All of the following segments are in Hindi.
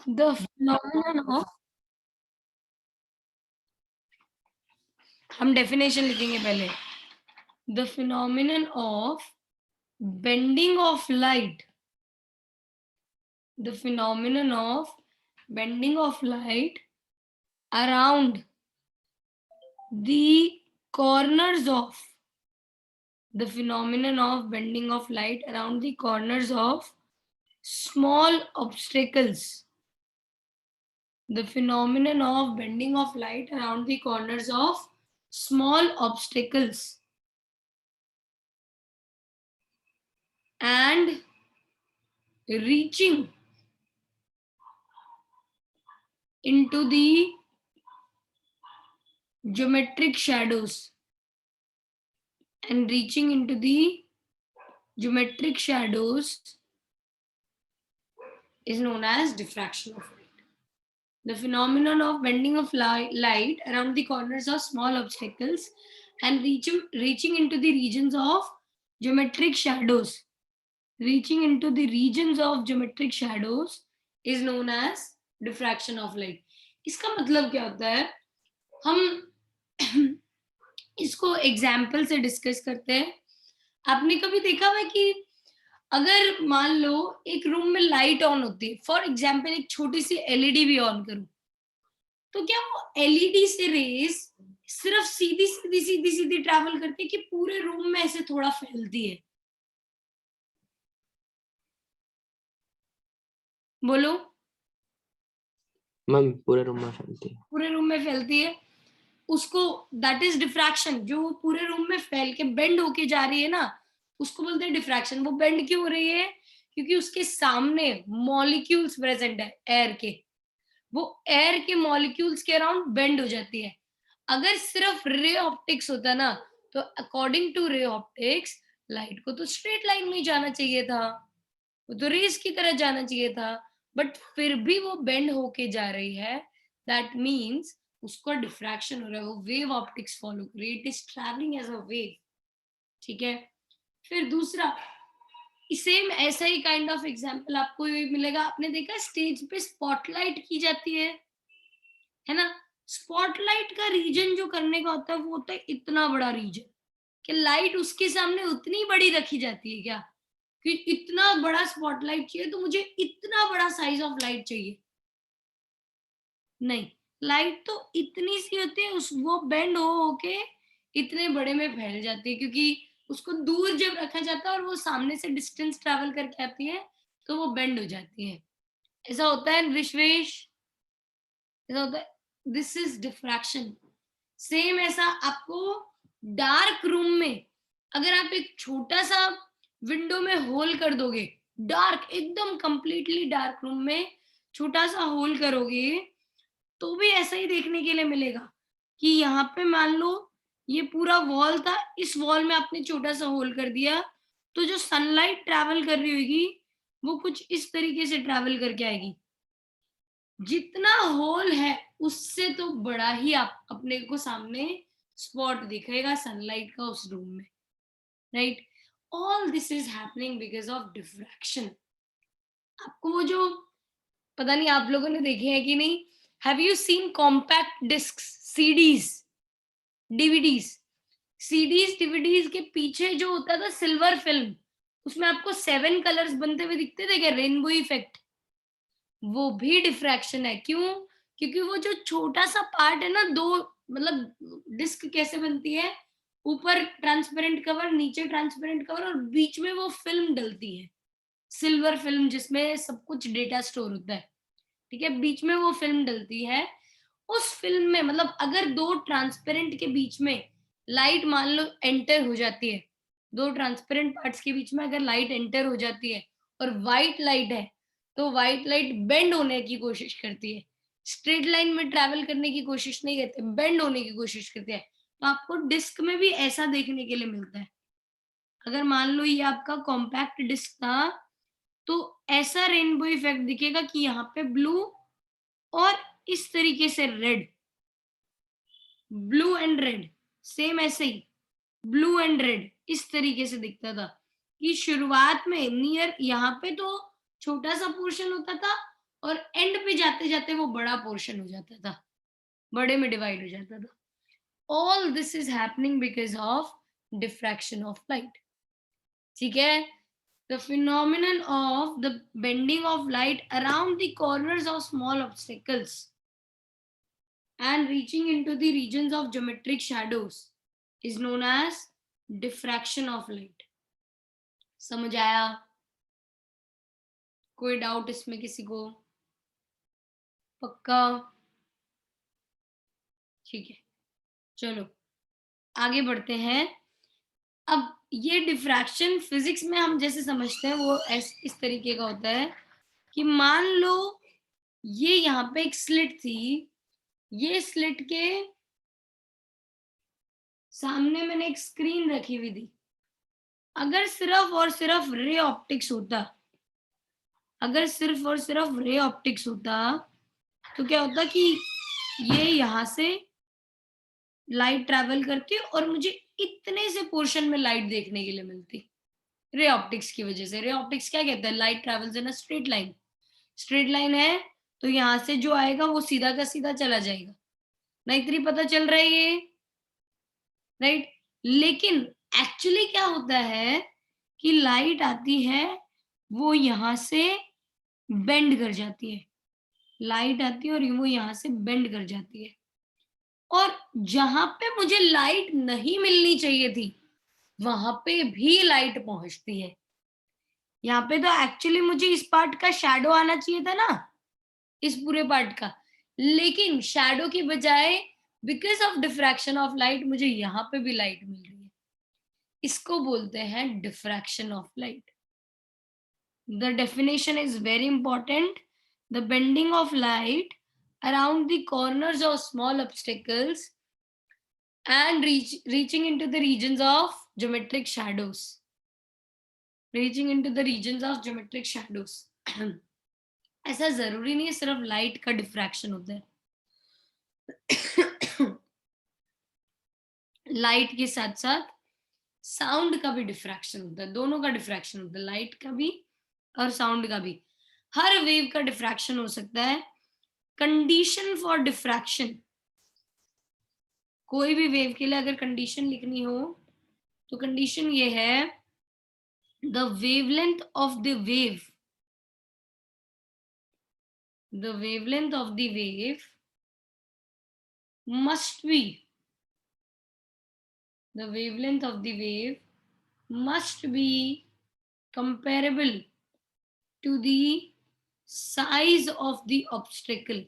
The phenomenon of, हम डेफिनेशन लिखेंगे पहले. The phenomenon of bending of light. The phenomenon of bending of light around the corners of, the phenomenon of bending of light around the corners of small obstacles. The phenomenon of bending of light around the corners of small obstacles and reaching into the geometric shadows, and reaching into the geometric shadows is known as diffraction of light. The phenomenon of bending of light around the corners of small obstacles and reaching into the regions of geometric shadows, reaching into the regions of geometric shadows is known as diffraction of light. इसका मतलब क्या होता है, हम इसको एग्जाम्पल से डिस्कस करते हैं. आपने कभी देखा हुआ कि अगर मान लो एक रूम में लाइट ऑन होती है, फॉर एग्जाम्पल एक छोटी सी एलईडी भी ऑन करूं, तो क्या वो एलईडी से रेस सिर्फ सीधी सीधी सीधी सीधी ट्रैवल करके कि पूरे रूम में ऐसे थोड़ा फैलती है? बोलो. मैम पूरे रूम में फैलती है. पूरे रूम में फैलती है, उसको दैट इज डिफ्रैक्शन. जो पूरे रूम में फैल के बेंड होके जा रही है ना, उसको बोलते हैं डिफ्रैक्शन. वो बेंड क्यों हो रही है? क्योंकि उसके सामने मॉलिक्यूल्स प्रेजेंट है एयर के, वो एयर के मॉलिक्यूल्स के अराउंड बेंड हो जाती है. अगर सिर्फ रे ऑप्टिक्स होता ना, तो according to ray optics light को तो स्ट्रेट लाइन में जाना चाहिए था, वो तो रेस की तरह जाना चाहिए था, बट फिर भी वो बेंड होके जा रही है. दैट मीन्स उसका डिफ्रैक्शन हो रहा है, वो वेव ऑप्टिक्स फॉलो कर रही है, it is travelling as a wave. ठीक है. फिर दूसरा सेम ऐसा ही काइंड ऑफ एग्जांपल आपको ये मिलेगा. आपने देखा स्टेज पे स्पॉटलाइट की जाती है ना? स्पॉटलाइट का रीजन जो करने का होता है वो होता है इतना बड़ा रीजन कि लाइट उसके सामने उतनी बड़ी रखी जाती है क्या कि इतना बड़ा स्पॉटलाइट चाहिए तो मुझे इतना बड़ा साइज ऑफ लाइट चाहिए? नहीं, लाइट तो इतनी सी होती है, उस वो बेंड हो के इतने बड़े में फैल जाती है, क्योंकि उसको दूर जब रखा जाता है और वो सामने से डिस्टेंस ट्रैवल करके आती है तो वो बेंड हो जाती है. ऐसा होता है विश्वेश, ऐसा होता है. This is diffraction. सेम ऐसा आपको डार्क रूम में अगर आप एक छोटा सा विंडो में होल कर दोगे, डार्क एकदम कंप्लीटली डार्क रूम में छोटा सा होल करोगे, तो भी ऐसा ही देखने के लिए मिलेगा कि यहाँ पे मान लो ये पूरा वॉल था, इस वॉल में आपने छोटा सा होल कर दिया, तो जो सनलाइट ट्रैवल कर रही होगी वो कुछ इस तरीके से ट्रैवल करके आएगी. जितना होल है उससे तो बड़ा ही आप अपने को सामने स्पॉट दिखेगा सनलाइट का उस रूम में, right? All this is happening because of diffraction. आपको वो जो, पता नहीं आप लोगों ने देखे हैं कि नहीं, have you seen compact discs, CDs, DVDs? CDs DVDs के पीछे जो होता था सिल्वर फिल्म, उसमें आपको 7 कलर्स बनते हुए दिखते थे क्या, रेनबो इफेक्ट? वो भी डिफ्रैक्शन है. क्यों? क्योंकि वो जो छोटा सा पार्ट है ना, दो मतलब डिस्क कैसे बनती है, ऊपर ट्रांसपेरेंट कवर, नीचे ट्रांसपेरेंट कवर और बीच में वो फिल्म डलती है, सिल्वर फिल्म जिसमें सब कुछ डेटा स्टोर होता है. ठीक है, बीच में वो फिल्म डलती है. उस फिल्म में मतलब अगर दो ट्रांसपेरेंट के बीच में लाइट मान लो एंटर हो जाती है, दो ट्रांसपेरेंट पार्ट्स के बीच में अगर लाइट एंटर हो जाती है और व्हाइट लाइट है, तो व्हाइट लाइट बेंड होने की कोशिश करती है, स्ट्रेट लाइन में ट्रैवल करने की कोशिश नहीं करती, बेंड होने की कोशिश करती है. तो आपको डिस्क में भी ऐसा देखने के लिए मिलता है. अगर मान लो ये आपका कॉम्पैक्ट डिस्क था, तो ऐसा रेनबो इफेक्ट दिखेगा कि यहाँ पे ब्लू और इस तरीके से red, blue and red, same ऐसे ही ब्लू एंड रेड इस तरीके से दिखता था कि शुरुआत में नियर यहाँ पे तो छोटा सा पोर्शन होता था और एंड पे जाते जाते वो बड़ा पोर्शन हो जाता था, बड़े में डिवाइड हो जाता था. All this is happening because of diffraction of light. ठीक है. The phenomenon of the bending of light around the corners of small obstacles and reaching into the regions of geometric shadows is known as diffraction of light. समझ आया? कोई डाउट इसमें किसी को? पक्का? ठीक है, चलो आगे बढ़ते हैं. अब ये डिफ्रैक्शन फिजिक्स में हम जैसे समझते हैं वो इस तरीके का होता है कि मान लो ये यहाँ पे एक स्लिट थी, ये स्लिट के सामने मैंने एक स्क्रीन रखी हुई थी. अगर सिर्फ और सिर्फ रे ऑप्टिक्स होता, अगर सिर्फ और सिर्फ रे ऑप्टिक्स होता तो क्या होता कि ये यहाँ से लाइट ट्रैवल करती और मुझे इतने से पोर्शन में लाइट देखने के लिए मिलती, रे ऑप्टिक्स की वजह से. रे ऑप्टिक्स क्या कहता है? Light travels in a straight line. Straight line है तो यहाँ से जो आएगा वो सीधा का सीधा चला जाएगा. ना इतनी पता चल रहा है ये, राइट? लेकिन एक्चुअली क्या होता है कि लाइट आती है, वो यहाँ से बेंड कर जाती है. लाइट आती है और वो यहाँ से बेंड कर जाती है. और जहां पे मुझे लाइट नहीं मिलनी चाहिए थी वहां पे भी लाइट पहुंचती है. यहाँ पे तो एक्चुअली मुझे इस पार्ट का शैडो आना चाहिए था ना, इस पूरे पार्ट का. लेकिन शैडो की बजाय because of diffraction of light मुझे यहाँ पे भी लाइट मिल रही है. इसको बोलते हैं diffraction of light. The definition is very important. The bending of light around the corners of small obstacles and reaching into the regions of geometric shadows. Reaching into the regions of geometric shadows. ऐसा जरूरी नहीं है सिर्फ लाइट का डिफ्रैक्शन होता है. लाइट के साथ साथ साउंड का भी डिफ्रैक्शन होता है. दोनों का डिफ्रैक्शन होता है, लाइट का भी और साउंड का भी. हर वेव का डिफ्रैक्शन हो सकता है. कंडीशन फॉर डिफ्रैक्शन, कोई भी वेव के लिए अगर कंडीशन लिखनी हो तो कंडीशन ये है, the wavelength of the wave, the wavelength of the wave must be, the wavelength of the wave must be comparable to the size of the obstacle.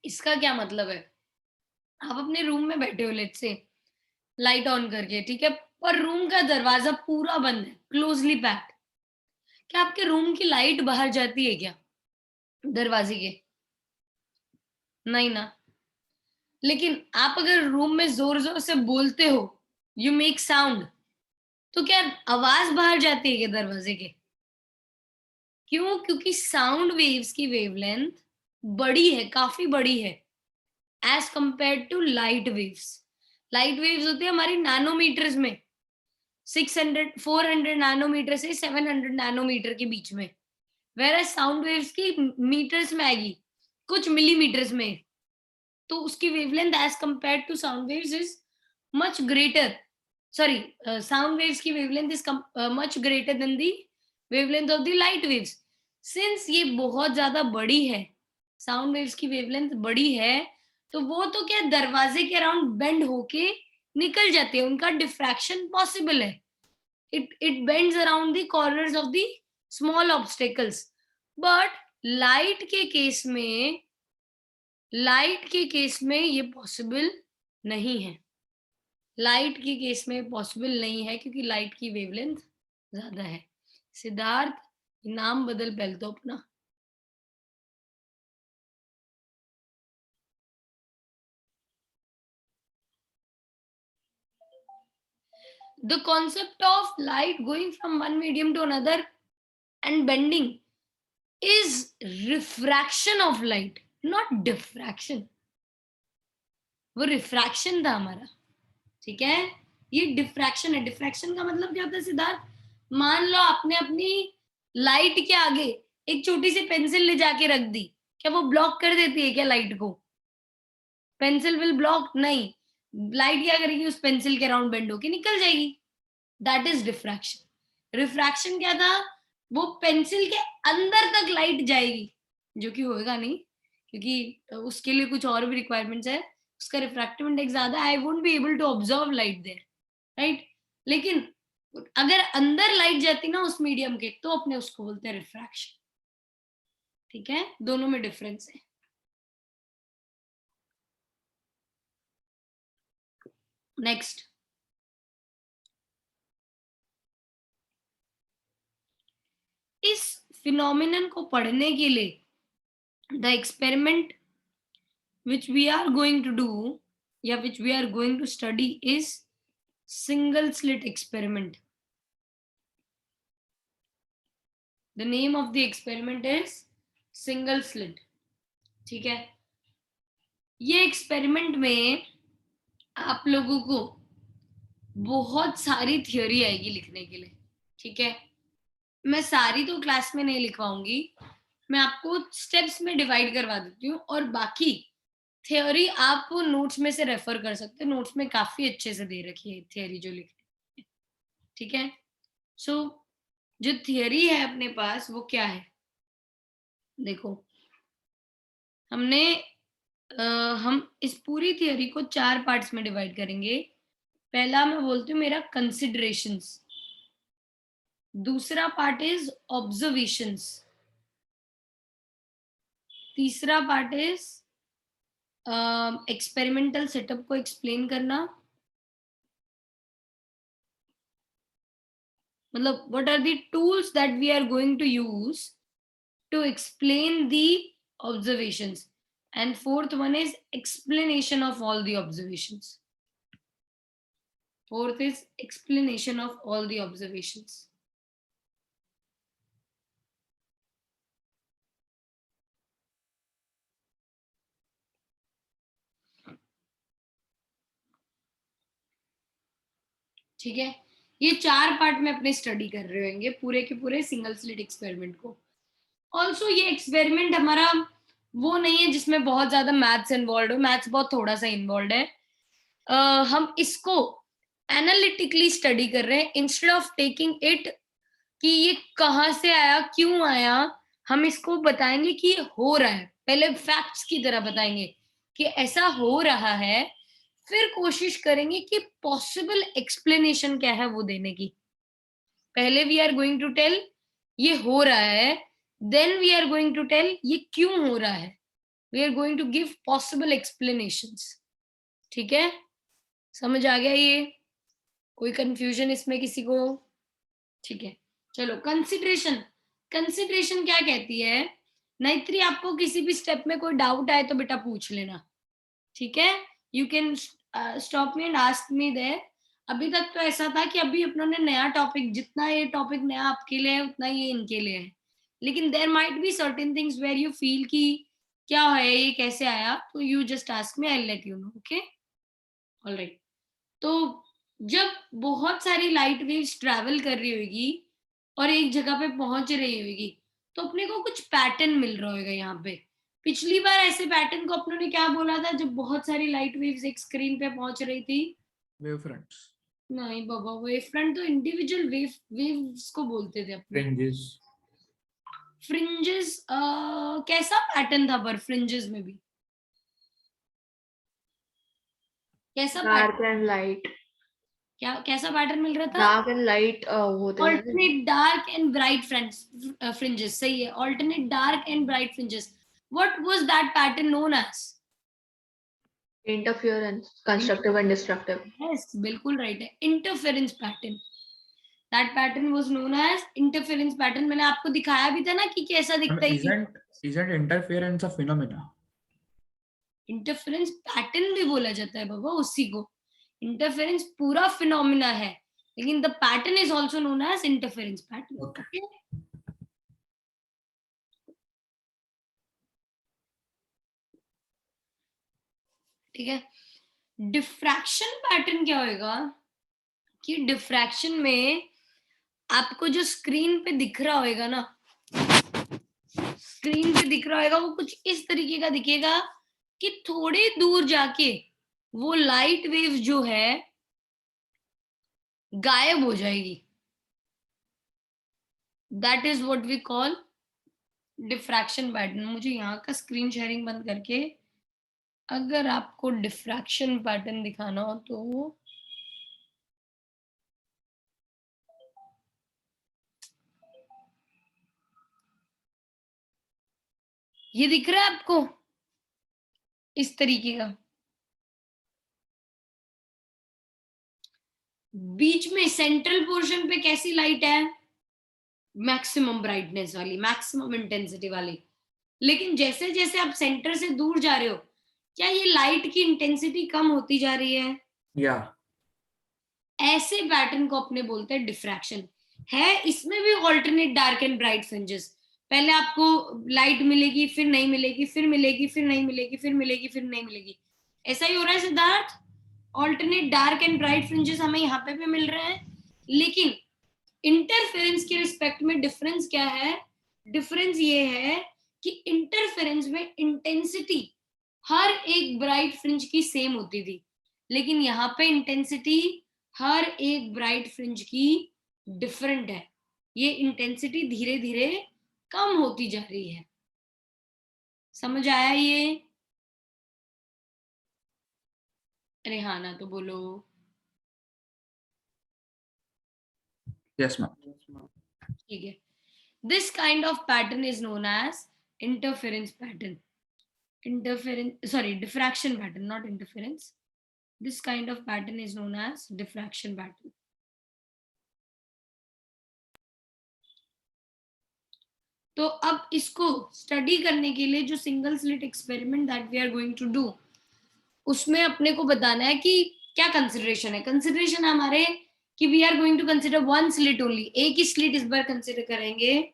इसका क्या मतलब है? आप अपने रूम में बैठे हो, लेट्स से लाइट ऑन करके, ठीक है, पर रूम का दरवाजा पूरा बंद है, क्लोजली पैक्ड. क्या आपके रूम की लाइट बाहर जाती है क्या दरवाजे के? नहीं ना. लेकिन आप अगर रूम में जोर जोर से बोलते हो, यू मेक साउंड, तो क्या आवाज बाहर जाती है क्या दरवाजे के? क्यों? क्योंकि साउंड वेव्स की वेवलेंथ बड़ी है, काफी बड़ी है as compare to light waves. Light waves होती है हमारी नैनोमीटर्स में, 400 नैनोमीटर से 700 नैनोमीटर के बीच में. वेयर साउंड वेव्स की मीटर्स में आएगी, कुछ मिलीमीटर्स में. तो उसकी wavelength as compare to sound waves is much greater. Sorry, sound waves की wavelength is much greater than the wavelength of the light waves. Since ये बहुत ज्यादा बड़ी है, साउंड वेव्स की वेवलेंथ बड़ी है, तो वो तो क्या दरवाजे के अराउंड बेंड होके निकल जाते हैं, उनका डिफ्रैक्शन पॉसिबल है. it bends around the corners of the small obstacles. but light के केस में, लाइट के केस में ये पॉसिबल नहीं है. लाइट के केस में पॉसिबल नहीं है क्योंकि लाइट की वेवलेंथ ज्यादा है. सिद्धार्थ, नाम बदल पहले तो अपना. The concept of light going from one medium to another and bending is refraction of light, not diffraction. वो रिफ्रैक्शन था हमारा, ठीक है, ये डिफ्रैक्शन है। डिफ्रैक्शन का मतलब क्या होता है सिद्धार्थ? मान लो आपने अपनी लाइट के आगे एक छोटी सी पेंसिल ले जाके रख दी, क्या वो ब्लॉक कर देती है क्या लाइट को? पेंसिल विल ब्लॉक नहीं, लाइट क्या करेगी, उस पेंसिल के अराउंड बेंड होके निकल जाएगी। That is diffraction. रिफ्रैक्शन क्या था? वो पेंसिल के अंदर तक लाइट जाएगी, जो कि होएगा नहीं, क्योंकि उसके लिए कुछ और भी रिक्वायरमेंट्स है, उसका रिफ्रैक्टिव इंडेक्स ज्यादा, I won't be able to observe light there, right. लेकिन अगर अंदर लाइट जाती ना उस मीडियम के, तो अपने उसको बोलते हैं रिफ्रैक्शन, ठीक है, दोनों में डिफरेंस है। नेक्स्ट, इस फिनोमिनन को पढ़ने के लिए the experiment which we are going to do, या which we are going to study is single slit experiment. The name of the experiment is single slit, ठीक है। ये एक्सपेरिमेंट में आप लोगों को बहुत सारी थ्योरी आएगी लिखने के लिए, ठीक है। मैं सारी तो क्लास में नहीं लिखवाऊंगी, मैं आपको स्टेप्स में डिवाइड करवा देती हूँ, और बाकी थ्योरी आप नोट्स में से रेफर कर सकते हैं, नोट्स में काफी अच्छे से दे रखी है थ्योरी जो लिखनी है, ठीक है। सो जो थ्योरी है अपने पास वो क्या है, देखो, हमने हम इस पूरी थ्योरी को 4 पार्ट्स में डिवाइड करेंगे। पहला मैं बोलती हूँ मेरा कंसिडरेशंस, दूसरा पार्ट इज ऑब्जर्वेशंस, तीसरा पार्ट इज एक्सपेरिमेंटल सेटअप को एक्सप्लेन करना, मतलब what are the tools that we are going to use to explain the observations, and fourth one is explanation of all the observations. Fourth is explanation of all the observations. ठीक है, ये 4 पार्ट में अपने स्टडी कर रहे होंगे पूरे के पूरे सिंगल स्लिट एक्सपेरिमेंट को। ऑल्सो ये एक्सपेरिमेंट हमारा वो नहीं है जिसमें बहुत ज्यादा मैथ्स इन्वॉल्व हो, मैथ्स बहुत थोड़ा सा इन्वॉल्व है। हम इसको एनालिटिकली स्टडी कर रहे हैं, इंस्टेड ऑफ टेकिंग इट कि ये कहाँ से आया, क्यों आया, हम इसको बताएंगे कि ये हो रहा है, पहले फैक्ट्स की तरह बताएंगे कि ऐसा हो रहा है, फिर कोशिश करेंगे कि पॉसिबल एक्सप्लेनेशन क्या है वो देने की। पहले we are going to tell ये हो रहा है, then we are going to tell ये क्यों हो रहा है, we are going to give possible explanations, ठीक है। समझ आ गया ये? कोई कंफ्यूजन इसमें किसी को? ठीक है, चलो कंसिडरेशन। कंसिडरेशन क्या कहती है? नाइत्री, आपको किसी भी स्टेप में कोई डाउट आए तो बेटा पूछ लेना, ठीक है, you can stop me and ask me there. अभी तक तो ऐसा था कि अभी अपनों ने नया टॉपिक, जितना ये टॉपिक नया आपके लिए है उतना ये इनके लिए है, लेकिन there might be certain things where you feel कि क्या है ये, कैसे आया, तो you just ask me, I will let you know, okay, alright. तो जब बहुत सारी लाइट वेव्स ट्रैवल कर रही होगी और एक जगह पे पहुंच रही होगी, तो अपने को कुछ पैटर्न मिल रहा होगा यहाँ पे। पिछली बार ऐसे पैटर्न को अपनों ने क्या बोला था जब बहुत सारी लाइट वेव्स एक स्क्रीन पे पहुंच रही थी? Wave fronts. नहीं बाबा, वेव फ्रंट तो इंडिविजुअल वेव्स को बोलते थे अपने। फ्रिंजेस। फ्रिंजेस, कैसा पैटर्न था पर फ्रिंजेस में भी? कैसा डार्क पैटर्न? And light. क्या कैसा पैटर्न मिल रहा था? डार्क एंड लाइट होते हैं। Alternate dark and bright fringes, सही है, alternate dark and bright fringes. What was that pattern known as? Interference, constructive and destructive. Yes, बिल्कुल right है, interference pattern. That pattern was known as interference pattern. मैंने आपको दिखाया भी था ना कि कैसा दिखता है। Isn't interference a phenomena? Interference pattern भी बोला जाता है बाबा उसी को। इंटरफेरेंस पूरा फिनोमिना है, लेकिन the pattern is also known as interference pattern, okay. ठीक है। डिफ्रैक्शन पैटर्न क्या होएगा कि डिफ्रैक्शन में आपको जो स्क्रीन पे दिख रहा होएगा ना, स्क्रीन पे दिख रहा होएगा वो कुछ इस तरीके का दिखेगा कि थोड़ी दूर जाके वो लाइट वेव जो है गायब हो जाएगी। That is what we call diffraction pattern. मुझे यहाँ का स्क्रीन शेयरिंग बंद करके अगर आपको डिफ्रैक्शन पैटर्न दिखाना हो तो ये दिख रहा है आपको इस तरीके का, बीच में सेंट्रल पोर्शन पे कैसी लाइट है, मैक्सिमम ब्राइटनेस वाली, मैक्सिमम इंटेंसिटी वाली। लेकिन जैसे जैसे आप सेंटर से दूर जा रहे हो, क्या ये लाइट की इंटेंसिटी कम होती जा रही है? या ऐसे पैटर्न को अपने बोलते हैं डिफ्रैक्शन। है इसमें भी alternate dark and bright fringes. पहले आपको लाइट मिलेगी, फिर नहीं मिलेगी, फिर मिलेगी, फिर नहीं मिलेगी, फिर मिलेगी, फिर नहीं मिलेगी। ऐसा ही हो रहा है Siddharth. Alternate dark and bright fringes हमें यहाँ पे भी मिल रहे हैं, लेकिन इंटरफेरेंस के रिस्पेक्ट में डिफरेंस क्या है? डिफरेंस ये है कि इंटरफेरेंस में इंटेंसिटी हर एक ब्राइट फ्रिंज की सेम होती थी, लेकिन यहाँ पे इंटेंसिटी हर एक ब्राइट फ्रिंज की डिफरेंट है। ये इंटेंसिटी धीरे धीरे कम होती जा रही है। समझ आया ये? अरे हाँ ना तो बोलो। Yes ma'am. ठीक है। This kind of pattern is known as interference pattern. diffraction pattern, not interference. This kind of pattern is known as diffraction pattern. तो अब इसको स्टडी करने के लिए जो single slit experiment that we are going to do, उसमें अपने को बताना है कि क्या कंसिडरेशन है। कंसिडरेशन हमारे कि we are going to consider one slit only, एक ही स्लिट इस बार कंसिडर करेंगे,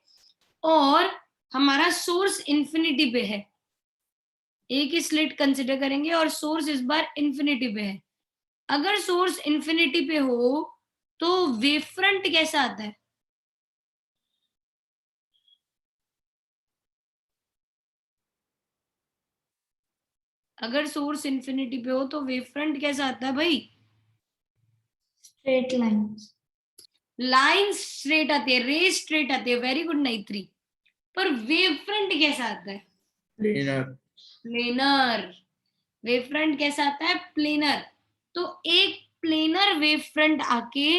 और हमारा सोर्स इंफिनिटी पे है। एक ही स्लिट कंसिडर करेंगे और सोर्स इस बार इंफिनिटी पे है। अगर सोर्स इंफिनिटी पे हो तो वेव फ्रंट कैसा आता है? अगर सोर्स इंफिनिटी पे हो तो वेव फ्रंट कैसा आता है भाई? Straight lines. लाइंस स्ट्रेट आती है, रेज स्ट्रेट आती है। वेरी गुड नाइत्री। पर वेव फ्रंट कैसा आता है? प्लेनर। प्लेनर। वेव फ्रंट कैसा आता है? प्लेनर। तो एक प्लेनर वेव फ्रंट आके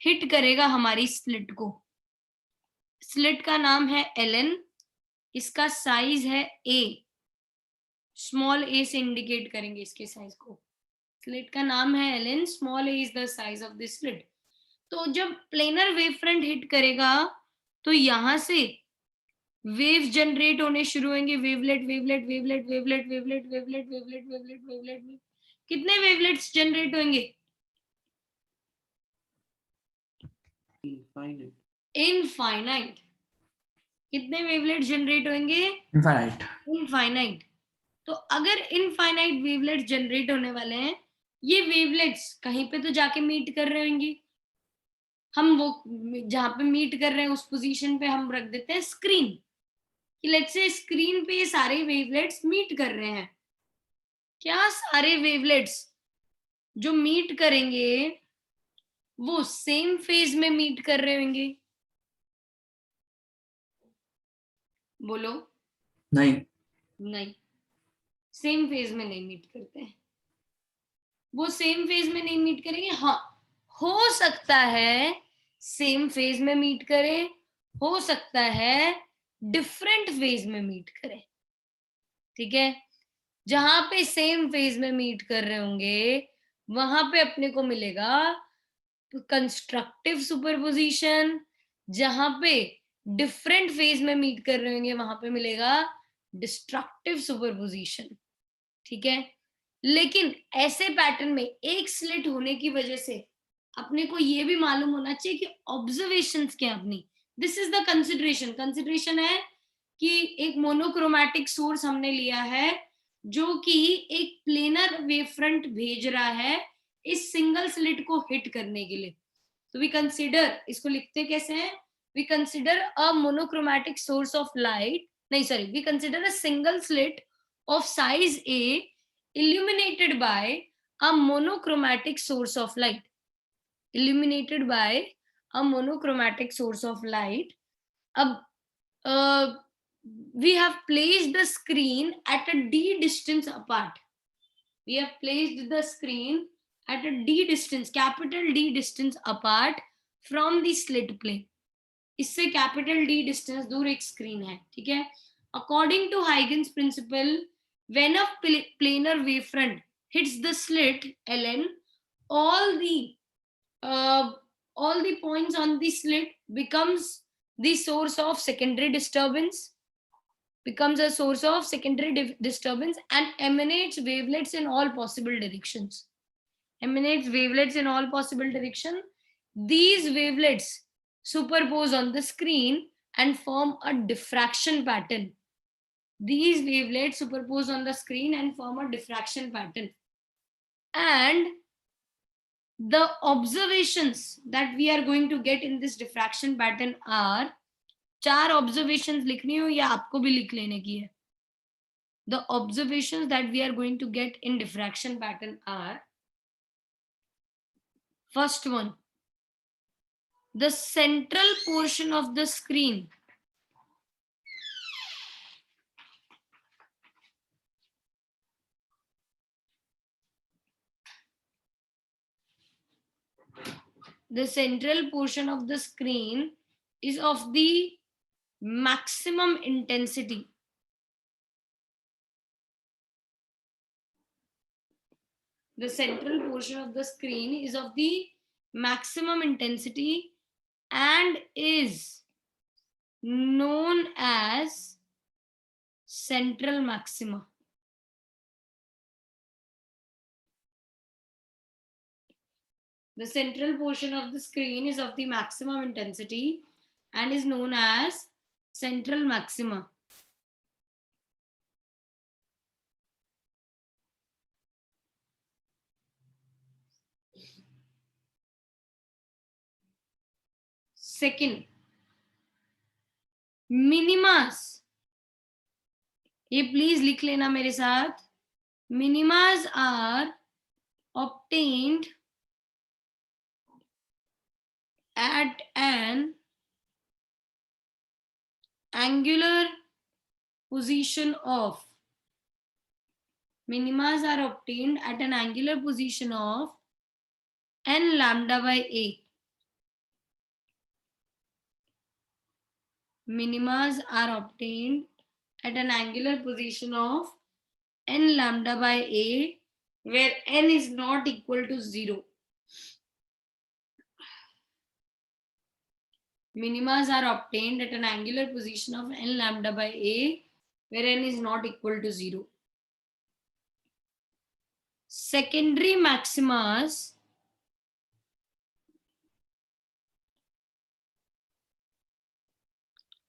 हिट करेगा हमारी स्लिट को। स्लिट का नाम है एलन, इसका साइज है ए, स्मॉल ए से इंडिकेट करेंगे इसके साइज को। स्लिट का नाम है एलन, small a is the size of this slit. तो जब प्लेनर वेव फ्रंट हिट करेगा तो यहां से वेव जनरेट होने शुरू होंगे। Wavelet wavelet wavelet wavelet wavelet wavelet wavelet wavelet wavelet. कितने वेवलेट्स जनरेट होंगे? इनफाइनाइट। कितने वेवलेट जनरेट होंगे? इनफाइनाइट। इनफाइनाइट। तो अगर इनफाइनाइट वेवलेट्स जनरेट होने वाले हैं, ये वेवलेट्स कहीं पे तो जाके मीट कर रहे होंगे। हम वो जहां पे मीट कर रहे हैं उस पोजीशन पे हम रख देते हैं स्क्रीन, कि लेट्स से स्क्रीन पे ये सारे वेवलेट्स मीट कर रहे हैं। क्या सारे वेवलेट्स जो मीट करेंगे वो सेम फेज में मीट कर रहे होंगे? बोलो। नहीं। नहीं, सेम फेज में नहीं मीट करते हैं। वो सेम फेज में नहीं मीट करेंगे। हाँ, हो सकता है सेम फेज में मीट करे, हो सकता है डिफरेंट फेज में मीट करे। ठीक है। जहां पे सेम फेज में मीट कर रहे होंगे वहां पे अपने को मिलेगा कंस्ट्रक्टिव सुपरपोजिशन। जहां पे डिफरेंट फेज में मीट कर रहे होंगे वहां पे मिलेगा डिस्ट्रक्टिव सुपरपोजिशन। ठीक है। लेकिन ऐसे पैटर्न में एक स्लिट होने की वजह से अपने को ये भी मालूम होना चाहिए कि ऑब्जर्वेशंस क्या अपनी। This is the consideration. Consideration है कि एक मोनोक्रोमैटिक सोर्स हमने लिया है जो कि एक प्लेनर वेव फ्रंट भेज रहा है इस सिंगल स्लिट को हिट करने के लिए। तो वी कंसिडर, इसको लिखते कैसे हैं, we consider a monochromatic source of light, नहीं sorry, we consider a single slit of size A illuminated by a monochromatic source of light. Illuminated by a monochromatic source of light. We have placed the screen at a d distance apart. We have placed the screen at a d distance, capital D distance apart from the slit plane. इससे कैपिटल डी डिस्टेंस दूर एक स्क्रीन है, ठीक है। According to Huygens principle, when a planar wave front hits the slit ln, all the points on the slit becomes the source of secondary disturbance, and emanates wavelets in all possible directions. These wavelets superpose on the screen and form a diffraction pattern. And the observations that we are going to get in this diffraction pattern are, 4 observations लिखनी हो या आपको भी लिख लेने की है। The observations that we are going to get in diffraction pattern are, first one, the central portion of the screen is of the maximum intensity. The central portion of the screen is of the maximum intensity and is known as central maxima. The central portion of the screen is of the maximum intensity and is known as central maxima. Second, minimas. ये प्लीज लिख लेना मेरे साथ। Minimas are obtained at an angular position of, minimas are obtained at an angular position of n lambda by a. Minimas are obtained at an angular position of n lambda by a, where n is not equal to 0. Minimas are obtained at an angular position of n lambda by a, where n is not equal to 0. Secondary maximas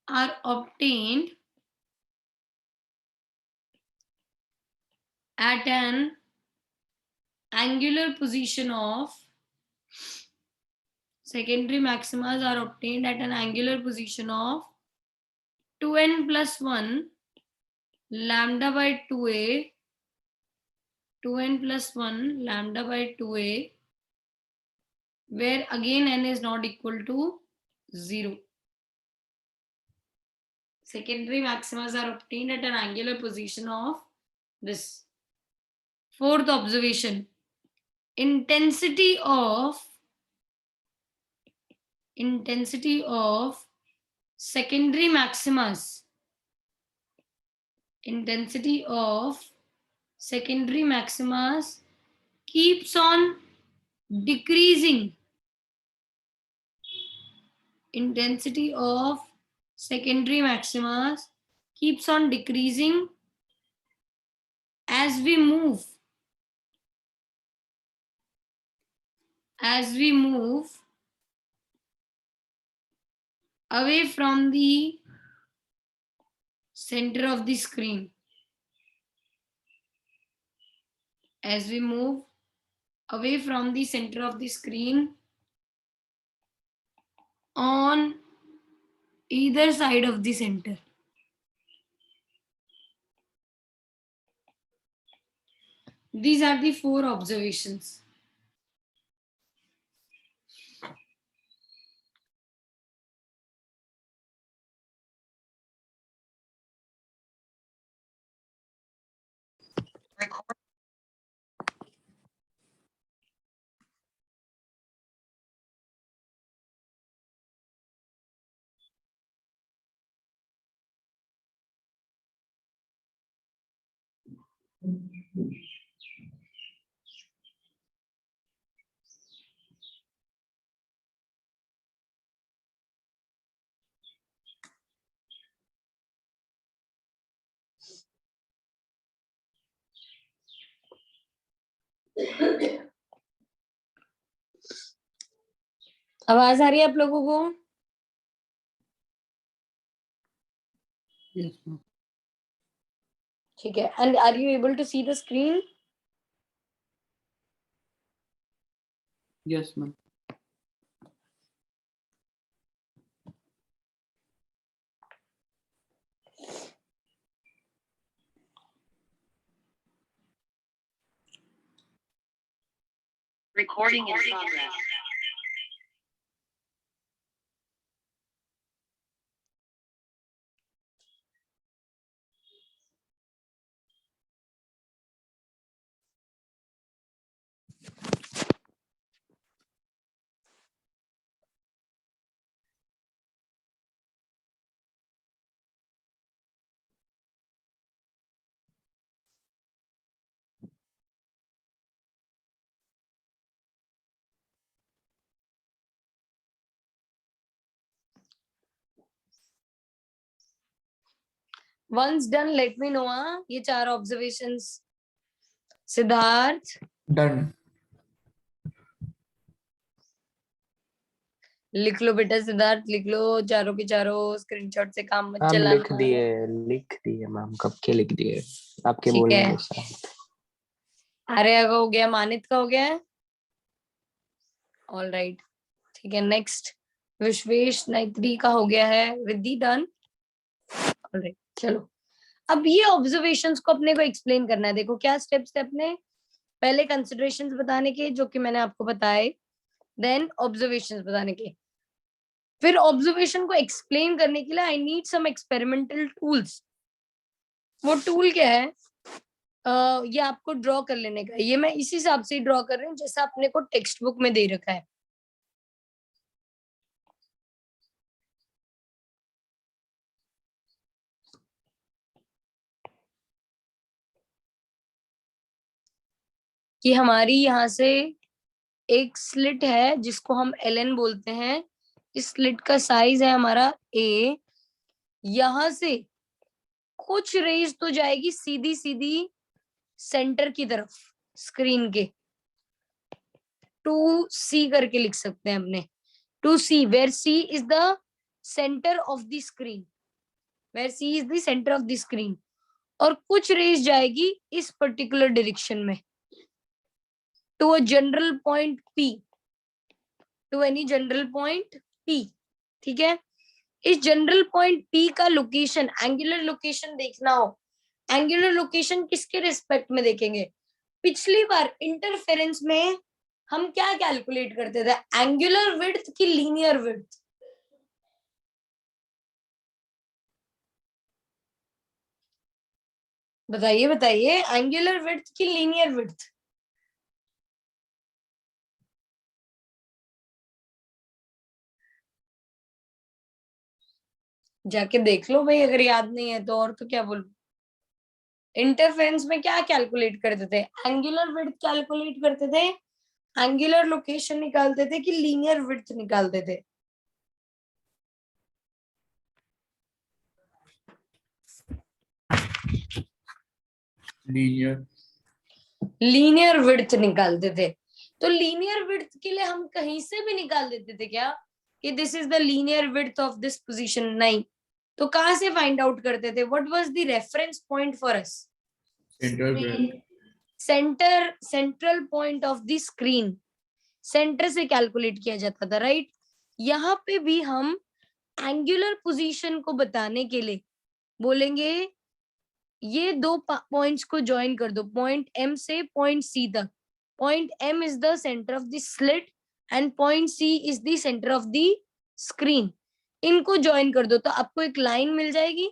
are obtained at an angular position of, secondary maximas are obtained at an angular position of 2n plus 1 lambda by 2a, 2n plus 1 lambda by 2a, where again n is not equal to 0. Secondary maximas are obtained at an angular position of this. Fourth observation, intensity of secondary maximas, intensity of secondary maximas keeps on decreasing. Intensity of secondary maximas keeps on decreasing as we move away from the center of the screen. as we move away from the center of the screen on either side of the center. These are the 4 observations. आवाज आ रही है आप लोगों को? Yes, ma'am. ठीक है. And are you able to see the screen? Yes, ma'am. Recording in progress. Once done, let me know. ये 4 observations. सिद्धार्थ, Done. लिख लो बेटा. सिद्धार्थ लिख लो. चारों के चारों स्क्रीनशॉट से काम मत मैम चलाना. लिख दिए मैम, कब के लिख दिए आपके ठीक बोलने है. के साथ। आर्या का हो गया, मानित का हो गया. All right. ठीक है. नेक्स्ट विश्वेश नाइत्री का हो गया है. रिद्धि डन. All right. चलो अब ये ऑब्जर्वेशंस को अपने को एक्सप्लेन करना है. देखो क्या स्टेप्स थे अपने. पहले कंसिडरेशंस बताने के जो कि मैंने आपको बताए, देन ऑब्जर्वेशंस बताने के, फिर ऑब्जर्वेशन को एक्सप्लेन करने के लिए I need some experimental tools. वो टूल क्या है? ये आपको ड्रॉ कर लेने का. ये मैं इसी हिसाब से ड्रॉ कर रही हूँ जैसा अपने को टेक्स्ट बुक में दे रखा है. कि हमारी यहाँ से एक स्लिट है जिसको हम LN बोलते हैं. इस स्लिट का साइज है हमारा A. यहां से कुछ रेज तो जाएगी सीधी सीधी सेंटर की तरफ स्क्रीन के. 2C करके लिख सकते हैं हमने. 2C where C is the center of the screen. Where C is the center of the screen. और कुछ रेज जाएगी इस पर्टिकुलर डायरेक्शन में to a general point P. To any general point P. ठीक है. इस जनरल पॉइंट P का लोकेशन, एंगुलर लोकेशन देखना हो, एंगुलर लोकेशन किसके रिस्पेक्ट में देखेंगे? पिछली बार इंटरफेरेंस में हम क्या कैलकुलेट करते थे? एंगुलर विड्थ की लीनियर विड्थ. बताइए बताइए. एंगुलर विड्थ की लीनियर विड्थ. जाके देख लो भाई, अगर याद नहीं है तो. और तो क्या बोलूं. इंटरफेरेंस में क्या कैलकुलेट करते थे? एंगुलर विड्थ कैलकुलेट करते थे, एंगुलर लोकेशन निकालते थे कि लीनियर विड्थ निकालते थे? लीनियर विड्थ निकालते थे. तो लीनियर विड्थ के लिए हम कहीं से भी निकाल देते थे क्या कि this is the linear width of this position? नहीं. तो कहां से फाइंड आउट करते थे? What was the reference point for us? Central point of the screen, centre से कैलकुलेट किया जाता था, राइट। यहाँ पे भी हम एंगुलर पोजीशन को बताने के लिए बोलेंगे ये दो पॉइंट्स को ज्वाइन कर दो, पॉइंट एम से पॉइंट सी तक। Point M is the centre of the slit and point C is the centre of the screen. इनको ज्वाइन कर दो तो आपको एक लाइन मिल जाएगी।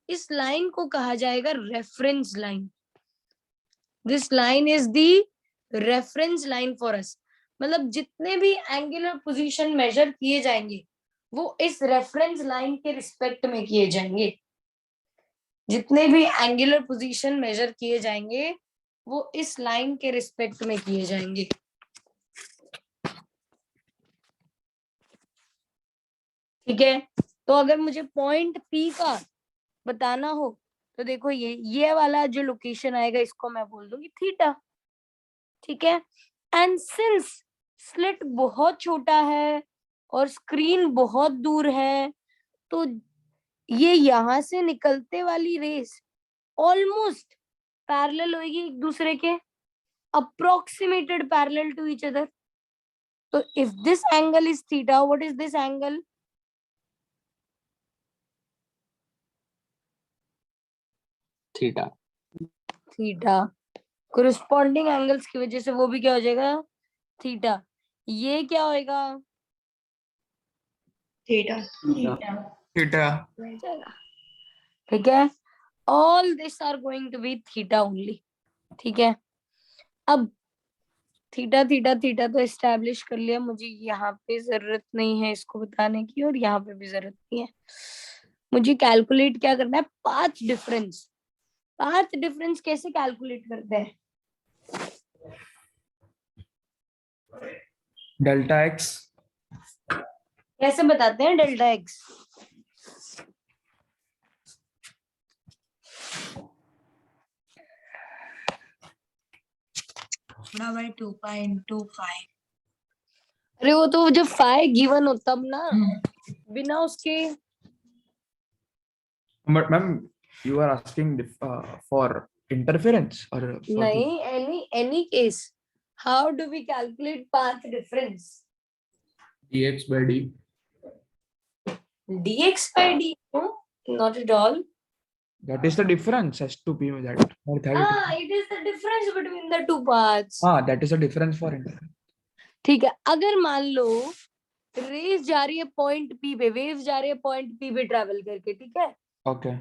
इस लाइन को कहा जाएगा reference line. This line is the reference line for us. मतलब जितने भी एंगुलर पोजीशन मेजर किए जाएंगे वो इस रेफरेंस लाइन के रिस्पेक्ट में किए जाएंगे। जितने भी एंगुलर पोजीशन मेजर किए जाएंगे वो इस लाइन के रिस्पेक्ट में किए जाएंगे। ठीक है, तो अगर मुझे पॉइंट पी का बताना हो तो देखो ये वाला जो लोकेशन आएगा इसको मैं बोल दूंगी थीटा। ठीक है, एंड सिंस स्लिट बहुत छोटा है और स्क्रीन बहुत दूर है तो ये यहां से निकलते वाली रेस ऑलमोस्ट पैरेलल होगी एक दूसरे के, approximated parallel to each other. तो if this angle is theta, what is this angle? Theta. Theta. Corresponding angles की वजह से वो भी क्या हो जाएगा? थीटा। ये क्या होएगा? थीटा। थीटा। ठीक है, all this are going to be theta only. ठीक है, अब थीटा थीटा थीटा तो एस्टैब्लिश कर लिया, मुझे यहाँ पे जरूरत नहीं है इसको बताने की और यहाँ पे भी जरूरत नहीं है। मुझे कैलकुलेट क्या करना है? Path difference. पाथ डिफरेंस कैसे कैलकुलेट करते हैं? Delta x. कैसे बताते हैं delta x? by 2 pi into phi। अरे वो तो जब फाई गिवन हो तब ना, बिना उसके। But ma'am, you are asking for interference or for नहीं, any case, how do we calculate path difference? dx by d? Dx by d? No, not at all. That is the difference has to be with that. Or that It is the difference between the two paths. that is the difference for interference. ठीक है, अगर मान लो रेस जा रही है पॉइंट पी पे, वेव जा रही है पॉइंट पी पे ट्रैवल करके, ठीक है, Okay.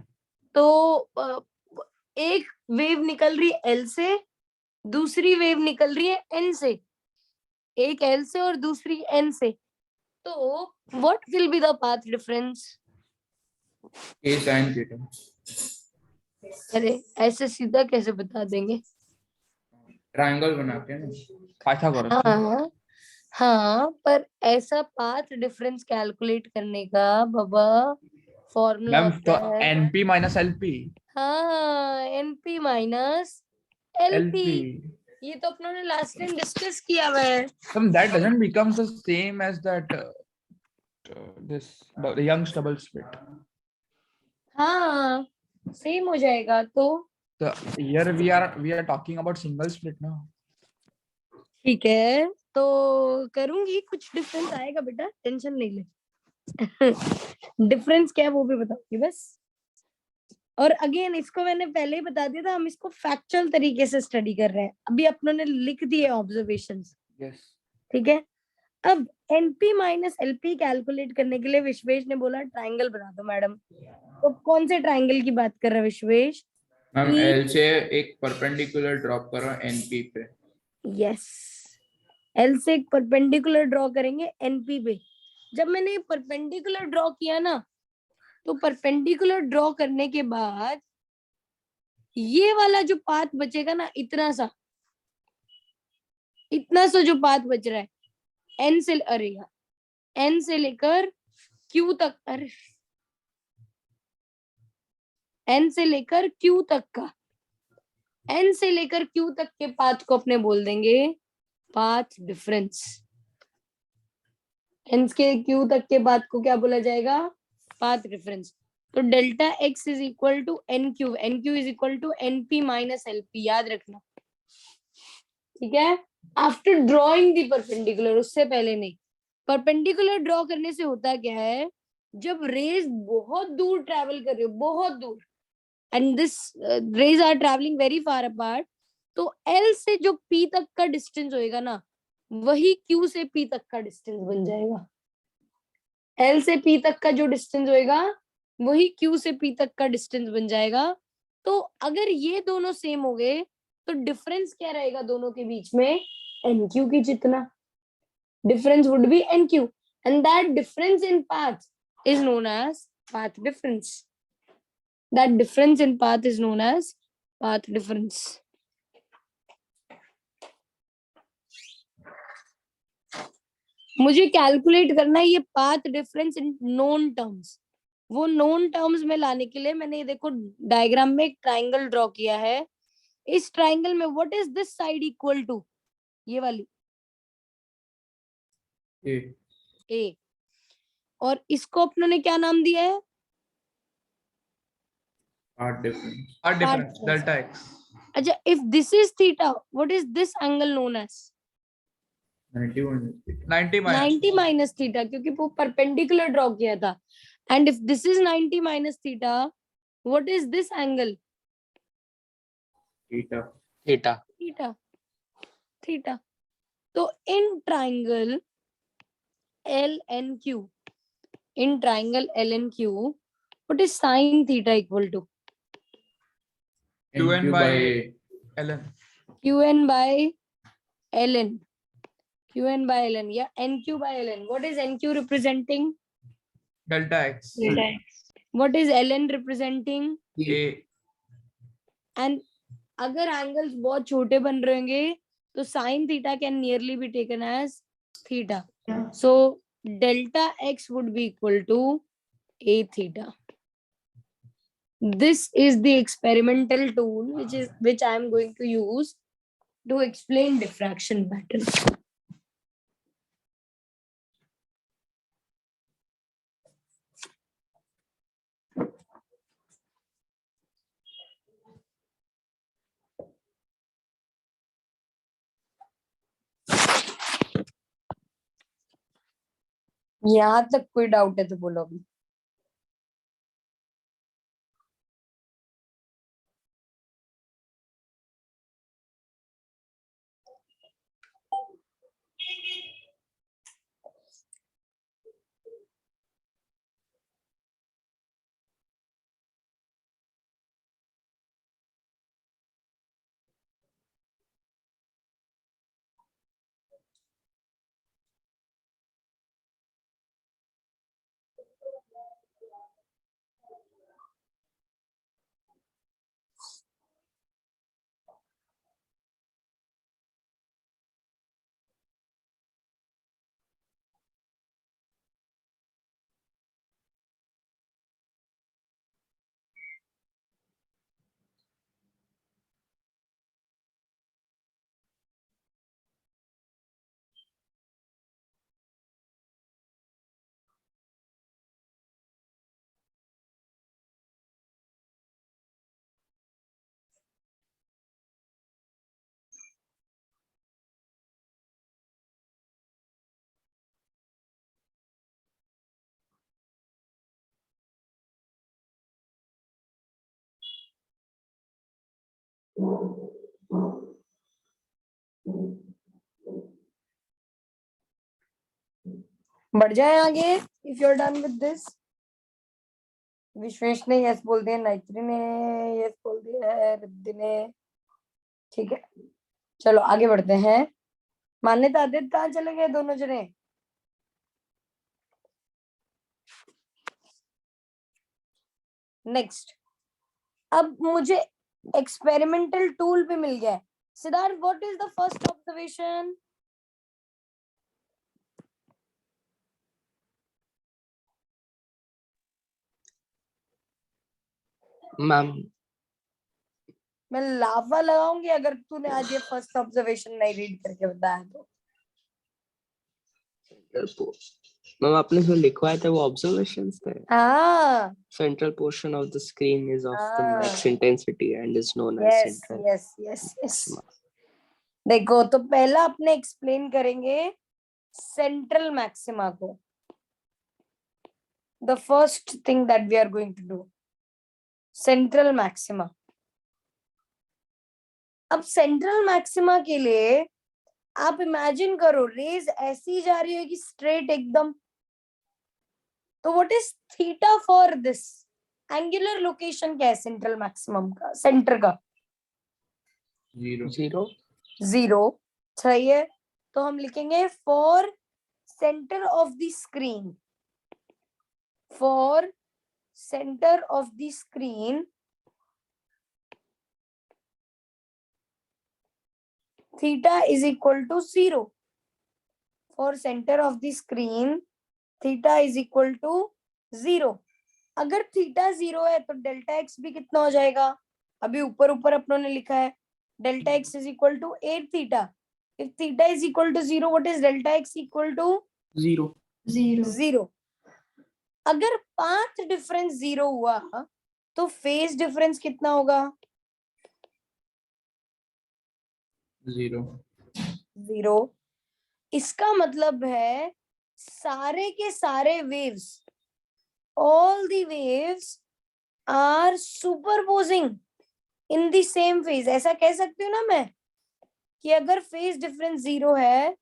तो एक वेव निकल रही है एल से, दूसरी वेव निकल रही है एन से, एक एल से और दूसरी एन से, तो what will be the path difference? A sin theta. अरे ऐसे सीधा कैसे बता देंगे? ट्रायंगल बना के ना, पाइथागोरस। हाँ, पर ऐसा पाथ डिफरेंस कैलकुलेट करने का बाबा फॉर्मूला मैम तो होता है। NP minus LP. हाँ, NP माइनस LP। ये तो अपनों ने लास्ट टाइम डिस्कस किया हुआ है। That doesn't become the same as that this the Young's double split. हाँ, सेम हो जाएगा। तो Here we are talking about single split now. ठीक है, तो करूंगी, कुछ डिफरेंस आएगा बेटा, टेंशन नहीं ले। डिफरेंस क्या है वो भी बताऊंगी बस। और अगेन इसको मैंने पहले ही बता दिया था, हम इसको फैक्चुअल तरीके से स्टडी कर रहे हैं। अभी अपनों ने लिख दिए ऑब्जर्वेशंस। Yes. ठीक है, अब NP माइनस LP कैलकुलेट करने के लिए विश्वेश ने बोला ट्राइंगल बना दो मैडम। तो कौन से ट्राइंगल की बात कर रहा है विश्वेश? मैम L से एक परपेंडिकुलर ड्रॉप करो NP पे। यस, L से एक परपेंडिकुलर ड्रॉ करेंगे NP पे। जब मैंने परपेंडिकुलर ड्रॉ किया ना, तो परपेंडिकुलर ड्रॉ करने के बाद ये वाला जो पाथ बचेगा ना, इतना सा जो पाथ बच रहा है N से, अरे यार N से लेकर Q तक, अरे N से लेकर Q तक का, N से लेकर Q तक के पाथ को अपने बोल देंगे पाथ डिफरेंस। N के Q तक के पाथ को क्या बोला जाएगा? Path difference. तो delta x is equal to NQ, NQ is equal to NP minus LP, याद रखना। ठीक है, आफ्टर ड्रॉइंग दी परपेंडिकुलर, उससे पहले नहीं। परपेंडिकुलर ड्रॉ करने से होता क्या है, जब रेज बहुत दूर ट्रेवल कर रही हो, बहुत दूर, and this rays are travelling very far apart, तो एल से जो पी तक का डिस्टेंस होएगा ना, वही क्यू से पी तक का डिस्टेंस बन जाएगा। एल से पी तक का जो डिस्टेंस होएगा वही क्यू से पी तक का डिस्टेंस बन जाएगा। तो अगर ये दोनों सेम हो गए तो डिफरेंस क्या रहेगा दोनों के बीच में, एन क्यू की जितना। Difference would be N Q, and that difference in path is known as path difference. That difference in path is known as path difference. मुझे कैलकुलेट करना है ये path difference in known terms. वो नोन टर्म्स में लाने के लिए मैंने ये देखो डायग्राम में एक ट्राइंगल ड्रॉ किया है। इस ट्राइंगल में what is this side equal to, ये वाली ए, और इसको अपनों ने क्या नाम दिया है, path difference. Our difference, difference. delta x. अच्छा, if this is theta, what is this angle known as, 91 90 minus. 90 minus theta, क्योंकि वो परपेंडिकुलर ड्रॉ किया था। And if this is 90 minus theta, what is this angle, theta. Theta theta, theta. तो in triangle L N Q, in triangle L N Q, what is sine theta equal to, Qn by ln. Qn by ln, Qn by ln या NQ by ln. What is NQ representing? Delta x. What is ln representing? A. And अगर एंगल्स बहुत छोटे बन रहे होंगे तो sine theta can nearly be taken as theta. So delta x would be equal to a theta. This is the experimental tool which I am going to use to explain diffraction pattern. यहाँ तक कोई डाउट है तो बोलो अभी. बढ़ जाए आगे. If you are done with this. Vishwesh ने यस बोल दिया, नाइत्री ने यस बोल दिया है, रिद्धि ने. ठीक है, चलो आगे बढ़ते हैं. मान्यता आदित्य कहाँ चले गए दोनों जने? नेक्स्ट, अब मुझे एक्सपेरिमेंटल टूल भी मिल गया है. Siddharth, what is the first observation? Ma'am. मैं लाफा लगाऊंगी अगर तूने आज ये फर्स्ट ऑब्जर्वेशन नहीं रीड करके बताया तो. मैम आपने जो लिखवाया था वो ऑब्जर्वेशंस थे. हाँ. Central portion of the screen is of the max Ah. intensity and is known as Yes, central. yes, yes, yes. देखो तो पहला अपने एक्सप्लेन करेंगे सेंट्रल मैक्सिमा को. The first thing that we are going to do, central maxima. अब सेंट्रल मैक्सिमा के लिए आप इमेजिन करो रेज ऐसी जा रही होगी स्ट्रेट एकदम. तो what is theta for this? Angular location क्या है सेंट्रल मैक्सिमम का, सेंटर का? 0 0. सही है. तो हम लिखेंगे for centre of the screen, for centre of the screen theta is equal to 0. For center of the screen theta is equal to 0. अगर थीटा 0 है तो डेल्टा एक्स भी कितना हो जाएगा? अभी ऊपर ऊपर अपनों ने लिखा है delta x is equal to 8 theta. If theta is equal to 0, what is delta x equal to? 0. अगर पाथ डिफरेंस 0 हुआ तो फेज डिफरेंस कितना होगा? 0. इसका मतलब है सारे के सारे waves, all the waves are superposing in the same phase. ऐसा कह सकती हूँ ना मैं कि अगर फेज डिफरेंस 0 है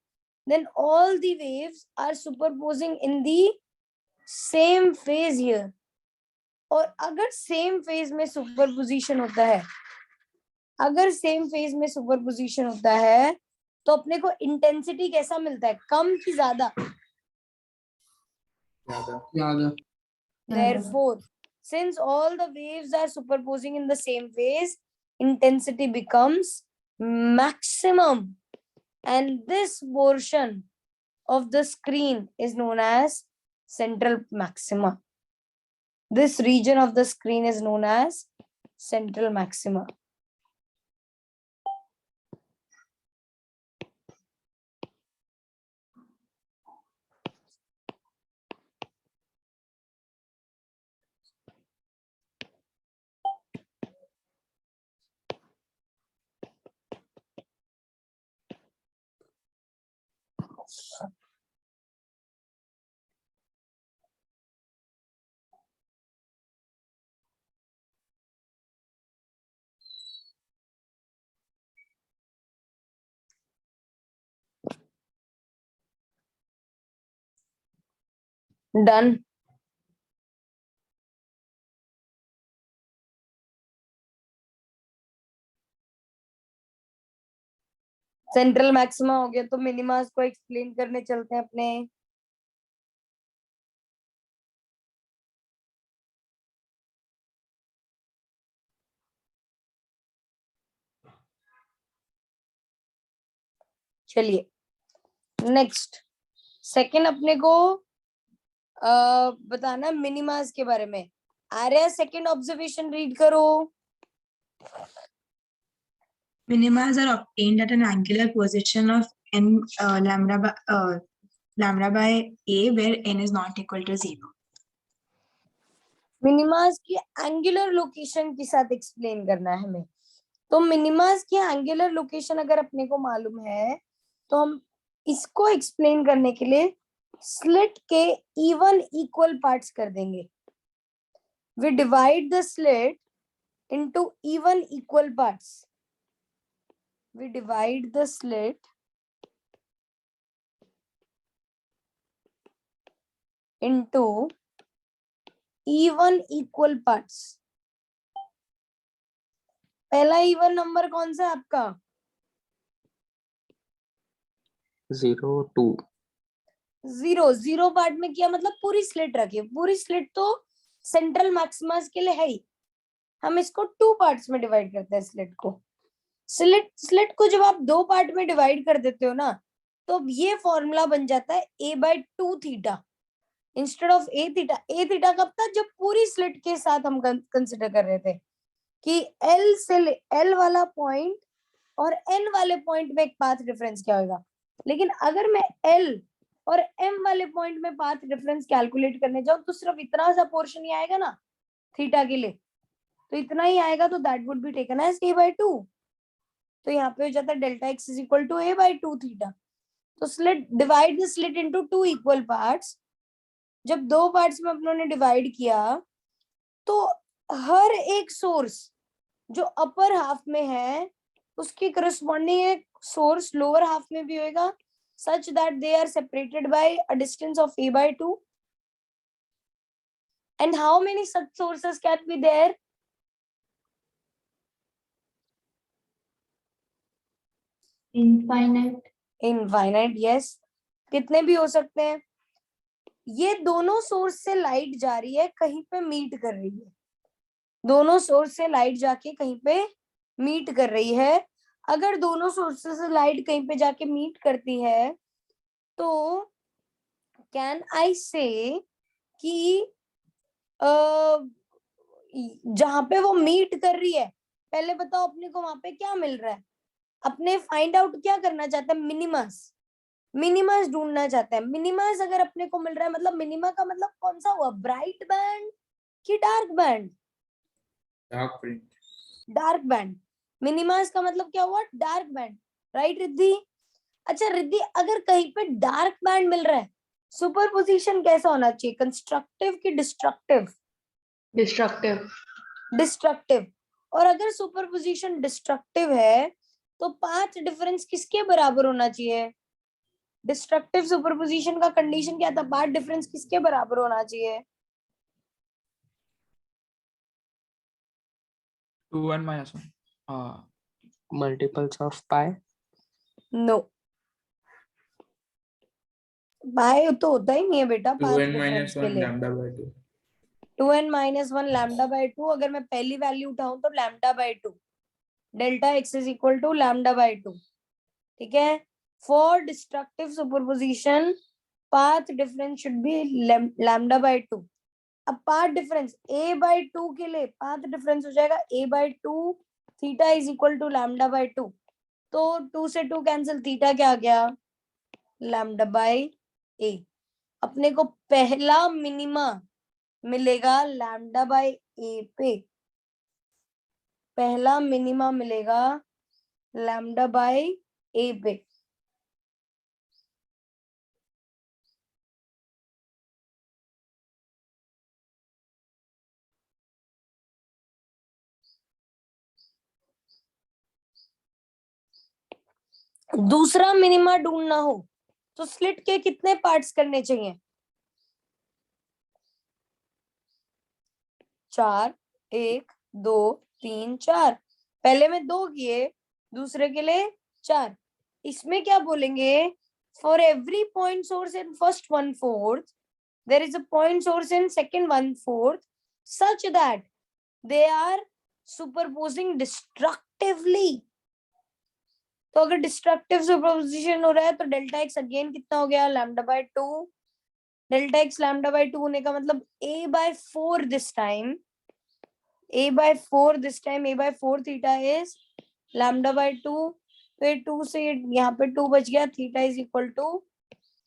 then all the waves are superposing in the same phase here. और अगर सेम फेज में सुपरपोजिशन होता है, अगर सेम फेज में सुपरपोजिशन होता है तो अपने को इंटेंसिटी कैसा मिलता है? कम कि ज्यादा? ज्यादा. Therefore, since all the waves are superposing in the same phase, intensity becomes maximum, and this portion of the screen is known as central maxima. This region of the screen is known as central maxima. Done. Central maxima हो गया तो मिनिमास को एक्सप्लेन करने चलते हैं अपने. चलिए नेक्स्ट सेकंड अपने को बताना मिनिमास के बारे में. आर्या सेकंड ऑब्जर्वेशन रीड करो. Minimas are obtained at an angular position of n lambda by a where n is not equal to 0. मिनिमास की एंगुलर लोकेशन के साथ एक्सप्लेन करना है हमें. तो मिनिमास की एंगुलर लोकेशन अगर अपने को मालूम है तो हम इसको एक्सप्लेन करने के लिए स्लिट के इवन इक्वल पार्ट्स कर देंगे. We divide the slit into even equal parts. We divide the slit into even equal parts. पहला इवन नंबर कौन सा है आपका? 0 2. 0 पार्ट में किया मतलब पूरी स्लिट रखी. पूरी स्लिट तो सेंट्रल मैक्सिमस के लिए है ही. हम इसको 2 पार्ट्स में डिवाइड करते हैं स्लिट को. स्लिट को जब आप 2 पार्ट में डिवाइड कर देते हो ना तो ये फॉर्मूला बन जाता है a/2 theta instead of a theta. a theta कब था? जब पूरी स्लिट के साथ हम कंसिडर कर रहे थे कि L से L वाला पॉइंट और N वाले पॉइंट में एक पाथ डिफरेंस क्या होगा. लेकिन अगर मैं L और M वाले पॉइंट में पाथ डिफरेंस कैलकुलेट करने जाऊं तो सिर्फ इतना सा पोर्शन ही आएगा ना थीटा के लिए. तो इतना ही आएगा तो that would be taken as a/2. तो यहाँ पे हो जाता है delta x is equal to a by two theta. तो slit divide the slit into two equal parts. जब दो पार्ट्स में अपनों ने डिवाइड किया तो हर एक सोर्स जो अपर हाफ में है उसकी करस्पॉन्डिंग एक सोर्स लोअर हाफ में भी होगा, such that they are separated by a distance of a by 2. And how many such sources can be there? Infinite. Infinite, yes. कितने भी हो सकते हैं। ये दोनों सोर्स से लाइट जा रही है, कहीं पे मीट कर रही है। दोनों सोर्स से लाइट जाके कहीं पे मीट कर रही है। अगर दोनों सोर्सेस से लाइट कहीं पे जाके मीट करती है तो कैन आई से कि जहां पे वो मीट कर रही है, पहले बताओ अपने को वहां पे क्या मिल रहा है। अपने फाइंड आउट क्या करना चाहते हैं, मिनिमस। मिनिमस ढूंढना चाहते हैं। मिनिमस अगर अपने को मिल रहा है, मतलब मिनिमा का मतलब कौन सा हुआ, ब्राइट बैंड कि dark band? Dark band. Dark band. Minimus का मतलब क्या हुआ, डार्क बैंड, राइट रिद्धि? अच्छा रिद्धि, अगर कहीं पे डार्क बैंड मिल रहा है, सुपरपोजिशन कैसा होना चाहिए, कंस्ट्रक्टिव कि डिस्ट्रक्टिव? Destructive. डिस्ट्रक्टिव। और अगर सुपरपोजिशन डिस्ट्रक्टिव है तो पांच डिफरेंस किसके बराबर होना चाहिए? डिस्ट्रक्टिव सुपरपोजिशन का कंडीशन क्या था, पांच डिफरेंस किसके बराबर होना चाहिए? 2 and minus 1. Multiples of pi. No, पाई तो होता ही नहीं है बेटा 2 पांच n डिफरेंस minus के 1 लिए। lambda by 2. 2n minus 1 lambda by 2, अगर मैं पहली वैल्यू उठाऊं तो lambda by 2, delta x is equal to lambda by 2। ठीक है। For destructive superposition path difference should be lambda by 2। अब पाथ डिफरेंस a बाई 2 के लिए पाथ डिफरेंस हो जाएगा a by 2 theta is equal to lambda by 2। तो 2 से 2 कैंसिल, थीटा क्या आ गया, लैम्डा बाई a। अपने को पहला मिनिमा मिलेगा लैम्डा बाई ए पे, पहला मिनिमा मिलेगा लैम्डा बाई ए पे। दूसरा मिनिमा ढूंढना हो तो स्लिट के कितने पार्ट्स करने चाहिए? 4, 1, 2, 3, 4। पहले में 2 किए, दूसरे के लिए 4। इसमें क्या बोलेंगे, for every point source in first 1/4 there is a point source in second 1/4 such that they are superposing destructively। तो अगर डिस्ट्रक्टिव सुपरपोजिशन हो रहा है तो डेल्टा एक्स अगेन कितना हो गया, lambda by 2। Delta x lambda by 2 होने का मतलब a by 4 this time, a by 4 this time, a by 4 theta is lambda by 2। तो ये 2 से यहाँ पे 2 बच गया, theta is equal to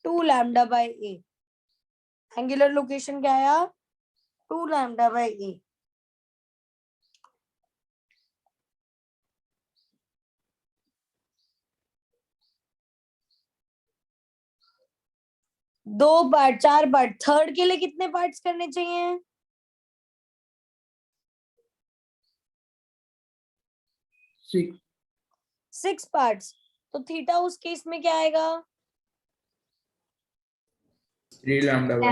2 lambda by a। Angular location क्या आया, 2 लैम्डा बाय a। दो पार्ट, 4 पार्ट। थर्ड के लिए कितने पार्ट्स करने चाहिए, 6 पार्ट्स। तो थीटा उस केस में क्या आएगा, 3 lambda by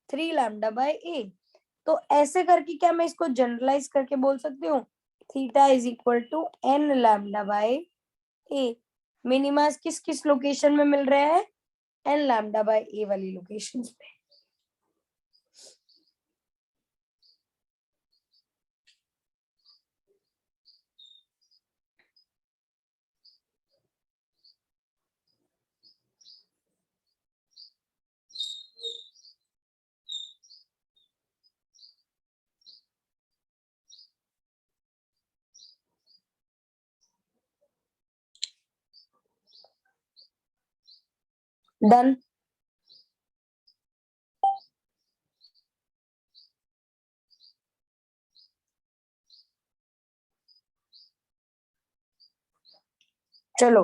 3 lambda by a। तो ऐसे करके क्या मैं इसको जनरलाइज करके बोल सकती हूँ, theta is equal to n lambda by a। Minimas किस किस लोकेशन में मिल रहे हैं, n लैम्डा बाय a वाली लोकेशन पे। डन। चलो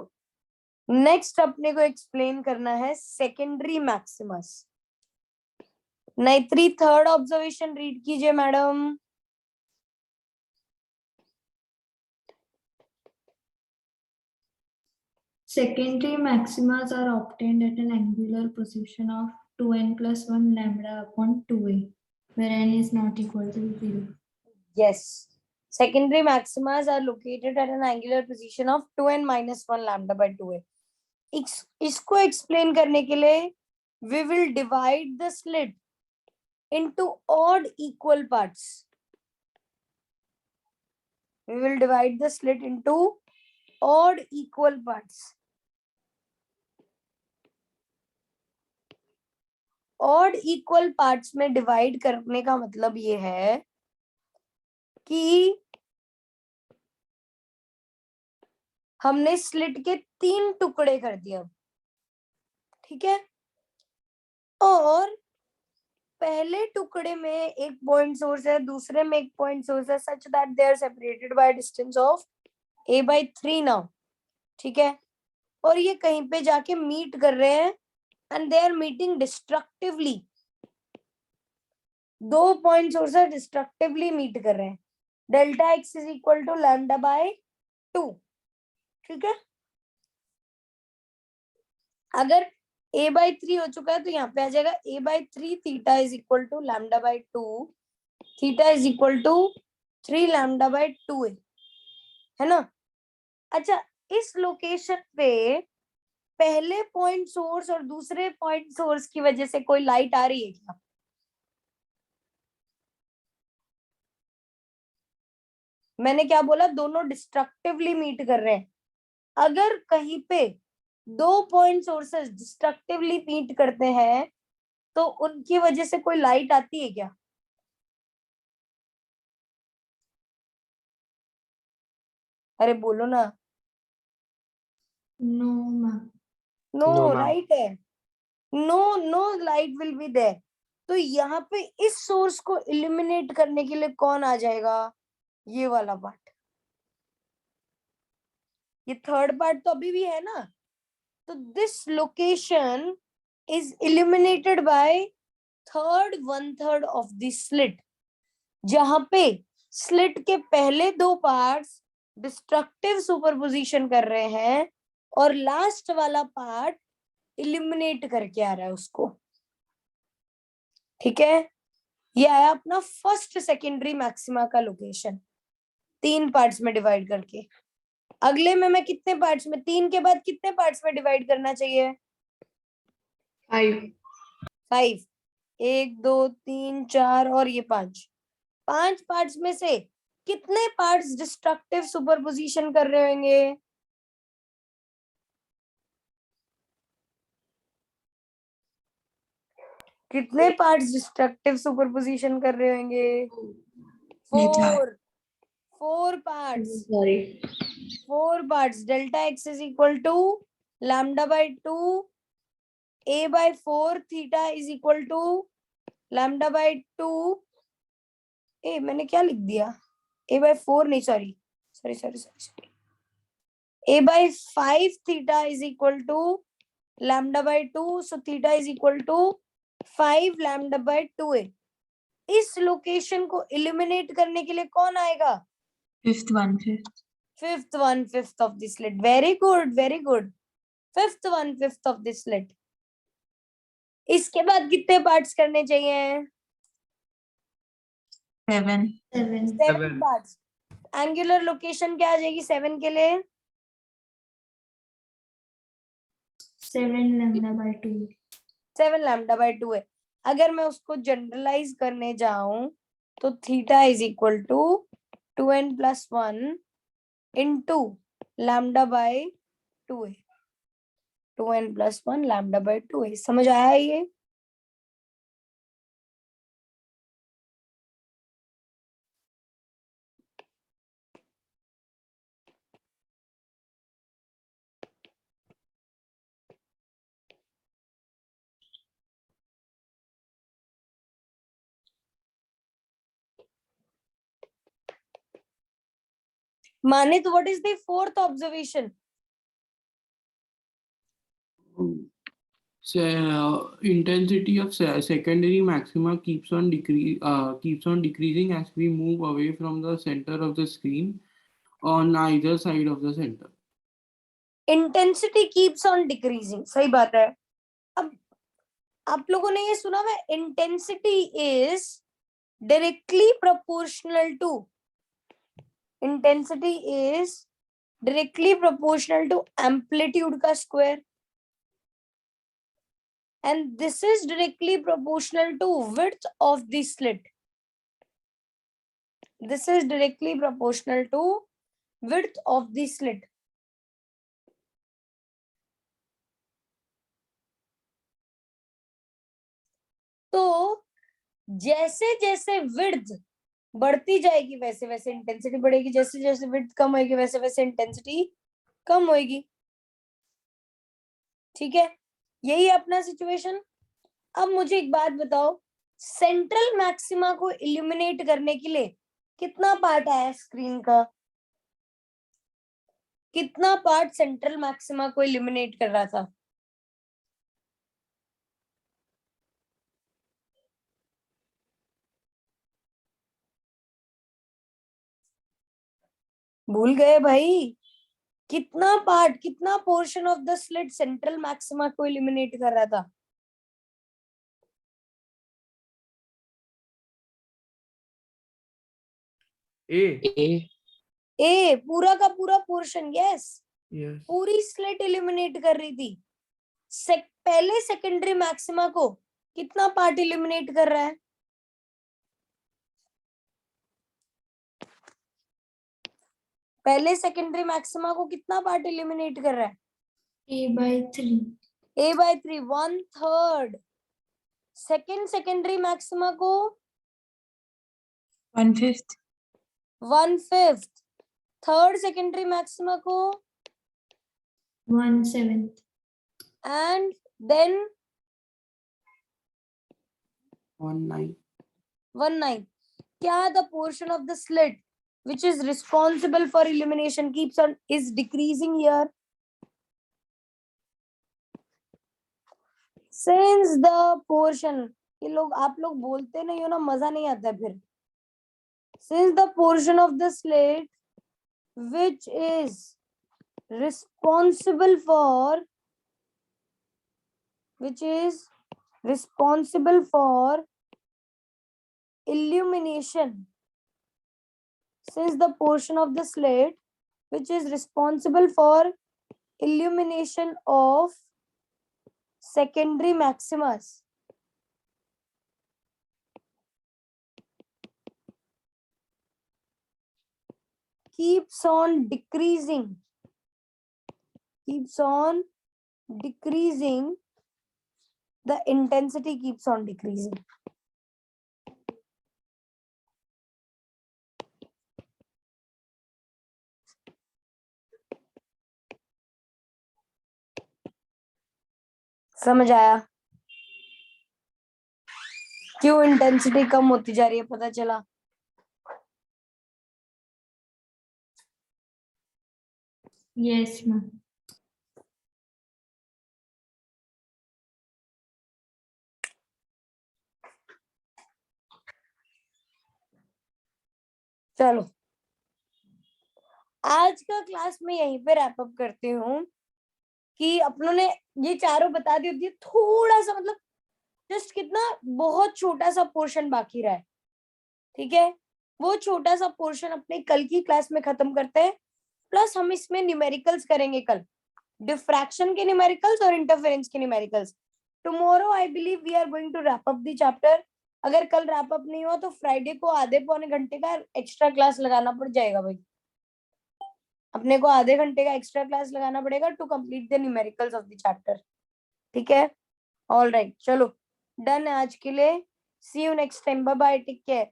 नेक्स्ट अपने को एक्सप्लेन करना है secondary maximas. Netri third observation read कीजिए madam. Secondary maximas are obtained at an angular position of 2n plus 1 lambda upon 2a, where n is not equal to 0. Yes, secondary maximas are located at an angular position of 2n minus 1 lambda by 2a. इसको explain करने के लिए we will divide the slit into odd equal parts. We will divide the slit into odd equal parts. Odd equal parts में divide करने का मतलब ये है कि हमने स्लिट के 3 टुकड़े कर दिए अब, ठीक है। और पहले टुकड़े में एक पॉइंट सोर्स है, दूसरे में एक पॉइंट सोर्स है, such that they are separated by distance of a/3 now, ठीक है। और ये कहीं पे जाके मीट कर रहे हैं and they are meeting destructively. 2 point source destructively meet कर रहे हैं। Delta x is equal to lambda by 2, ठीक है। अगर a/3 हो चुका है तो यहाँ पे आ जाएगा a/3 theta is equal to lambda by 2, theta is equal to 3 lambda by 2a, है ना। अच्छा, इस लोकेशन पे पहले पॉइंट सोर्स और दूसरे पॉइंट सोर्स की वजह से कोई लाइट आ रही है क्या? मैंने क्या बोला? दोनों डिस्ट्रक्टिवली मीट कर रहे हैं। अगर कहीं पे 2 पॉइंट सोर्सेस डिस्ट्रक्टिवली मीट करते हैं तो उनकी वजह से कोई लाइट आती है क्या? अरे बोलो ना। No, ma'am. No No, ma'am. Light है, no light will be there. तो यहाँ पे इस सोर्स को इलिमिनेट करने के लिए कौन आ जाएगा? ये वाला पार्ट। ये थर्ड पार्ट तो अभी भी है ना। तो this location is eliminated by third 1/3 of the slit, जहां पे स्लिट के पहले 2 पार्ट्स डिस्ट्रक्टिव सुपरपोजिशन कर रहे हैं और लास्ट वाला पार्ट इलिमिनेट करके आ रहा है उसको, ठीक है। ये आया अपना फर्स्ट सेकेंडरी मैक्सिमा का लोकेशन, 3 पार्ट्स में डिवाइड करके। अगले में मैं कितने पार्ट्स में, 3 के बाद कितने पार्ट्स में डिवाइड करना चाहिए? 5। 1 2 3 4 और ये 5 पार्ट्स में से कितने पार्ट्स डिस्ट्रक्टिव सुपरपोजिशन कर रहे होंगे? कितने पार्ट्स डिस्ट्रक्टिव सुपरपोजिशन कर रहे होंगे? 4 parts. Sorry. 4 parts. Delta x is equal to lambda by 2, a/4 theta is equal to lambda by 2। मैंने क्या लिख दिया? a/4 नहीं, sorry, a/5 theta is equal to lambda by 2, so theta is equal to 5 lambda by 2a। इस लोकेशन को इलिमिनेट करने के लिए कौन आएगा? Fifth one. Fifth of the slit. Very good. Fifth of the slit. इसके बाद कितने पार्ट्स करने चाहिए? 7. 7 पार्ट्स। एंगुलर लोकेशन क्या आ जाएगी 7 के लिए? 7 lambda by 2. 7 लैम्डा बाय 2 है। अगर मैं उसको जनरलाइज करने जाऊं तो theta is equal to 2n plus 1 into lambda bye 2 है। 2n प्लस 1 लैम्डा बाय 2 है। समझ आया ये? माने तो what is the fourth observation? Intensity of secondary maxima keeps on decreasing as we move away from the center of the screen on either side of the center. Intensity keeps on decreasing, सही बात है। अब आप लोगों ने ये सुना है, intensity is directly proportional to, intensity is directly proportional to amplitude का square, and this is directly proportional to width of the slit. This is directly proportional to width of the slit. तो जैसे जैसे width बढ़ती जाएगी वैसे वैसे इंटेंसिटी बढ़ेगी, जैसे जैसे width कम होगी वैसे वैसे इंटेंसिटी कम होगी। ठीक है, यही अपना सिचुएशन। अब मुझे एक बात बताओ, सेंट्रल मैक्सिमा को इल्यूमिनेट करने के लिए कितना पार्ट आया स्क्रीन का? कितना पार्ट सेंट्रल मैक्सिमा को इल्यूमिनेट कर रहा था? भूल गए भाई? कितना पार्ट, कितना portion of the slit central maxima को इल्यूमिनेट कर रहा था? ए पूरा का पूरा पोर्शन, यस, पूरी स्लिट इल्यूमिनेट कर रही थी। पहले सेकेंडरी मैक्सिमा को कितना पार्ट इल्यूमिनेट कर रहा है? पहले सेकेंडरी मैक्सिमा को कितना पार्ट इल्यूमिनेट कर रहा है? A/3. A/3, 1/3। Second secondary maxima को 1/5. 1/5। थर्ड सेकेंडरी मैक्सिमा को 1/7. And then 1/9. क्या the portion of the slit which is responsible for illumination is decreasing here? Since the portion, ये लोग आप लोग बोलते नहीं हो ना, मजा नहीं आता है फिर। Since the portion of the slit which is responsible for illumination, since the portion of the slit which is responsible for illumination of secondary maximas keeps on decreasing, the intensity keeps on decreasing. समझ आया क्यों इंटेंसिटी कम होती जा रही है? पता चला? Yes, ma'am. चलो, आज का क्लास में यहीं पे रैप अप करती हूँ कि अपनों ने ये चारों बता दी होती है, थोड़ा सा मतलब जस्ट कितना बहुत छोटा सा पोर्शन बाकी रहा है। ठीक है, वो छोटा सा पोर्शन अपने कल की क्लास में खत्म करते हैं, प्लस हम इसमें न्यूमेरिकल्स करेंगे कल, डिफ्रैक्शन के न्यूमेरिकल्स और इंटरफेरेंस के numericals. Tomorrow I believe we are going to wrap up the chapter. अगर कल रैप अप नहीं हुआ तो फ्राइडे को आधे पौने घंटे का एक्स्ट्रा क्लास लगाना पड़ जाएगा भाई, अपने को आधे घंटे का एक्स्ट्रा क्लास लगाना पड़ेगा to complete the numericals of the chapter. ठीक है, ऑल राइट, चलो डन है आज के लिए। See you next time, bye bye, take care.